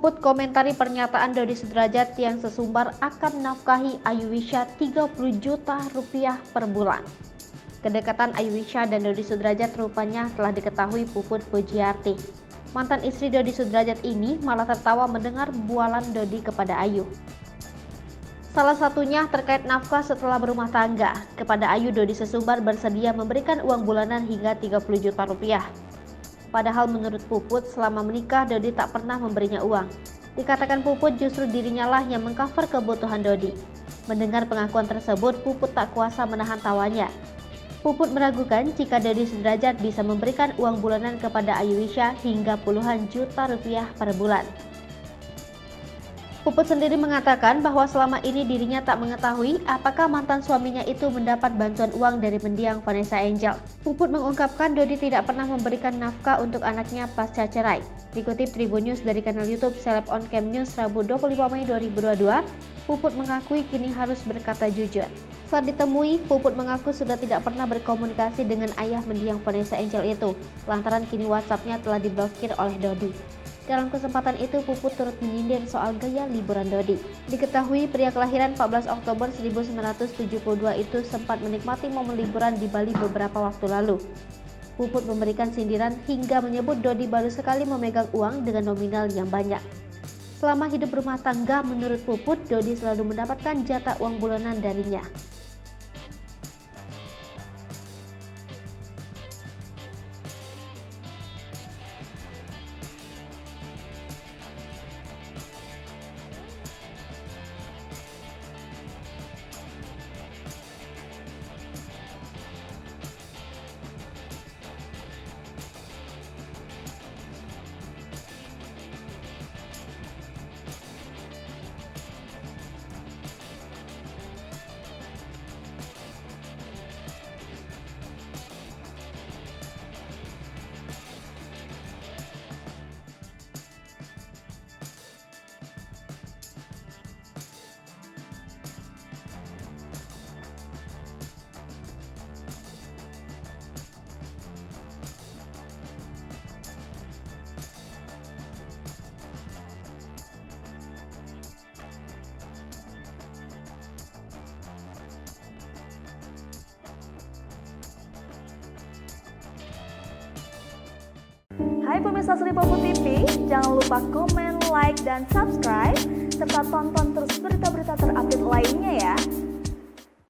Puput komentari pernyataan Dodi Sudrajat yang sesumbar akan nafkahi Ayuwisha 30 juta rupiah per bulan. Kedekatan Ayuwisha dan Dodi Sudrajat rupanya telah diketahui Puput Pujiarti. Mantan istri Dodi Sudrajat ini malah tertawa mendengar bualan Dodi kepada Ayu. Salah satunya terkait nafkah setelah berumah tangga. Kepada Ayu, Dodi sesumbar bersedia memberikan uang bulanan hingga 30 juta rupiah. Padahal menurut Puput, selama menikah Dodi tak pernah memberinya uang. Dikatakan Puput justru dirinya lah yang mengcover kebutuhan Dodi. Mendengar pengakuan tersebut, Puput tak kuasa menahan tawanya. Puput meragukan jika Dodi Sudrajat bisa memberikan uang bulanan kepada Ayuwisha hingga puluhan juta rupiah per bulan. Puput sendiri mengatakan bahwa selama ini dirinya tak mengetahui apakah mantan suaminya itu mendapat bantuan uang dari mendiang Vanessa Angel. Puput mengungkapkan Dodi tidak pernah memberikan nafkah untuk anaknya pasca cerai. Dikutip Tribun News dari kanal YouTube Seleb On Cam News Rabu 25 Mei 2022, Puput mengakui kini harus berkata jujur. Saat ditemui, Puput mengaku sudah tidak pernah berkomunikasi dengan ayah mendiang Vanessa Angel itu, lantaran kini WhatsApp-nya telah diblokir oleh Dodi. Dalam kesempatan itu, Puput turut menyindir soal gaya liburan Dodi. Diketahui pria kelahiran 14 Oktober 1972 itu sempat menikmati momen liburan di Bali beberapa waktu lalu. Puput memberikan sindiran hingga menyebut Dodi baru sekali memegang uang dengan nominal yang banyak. Selama hidup rumah tangga, menurut Puput, Dodi selalu mendapatkan jatah uang bulanan darinya. Hai pemirsa Sri Popo TV, jangan lupa komen, like, dan subscribe, serta tonton terus berita-berita terupdate lainnya ya.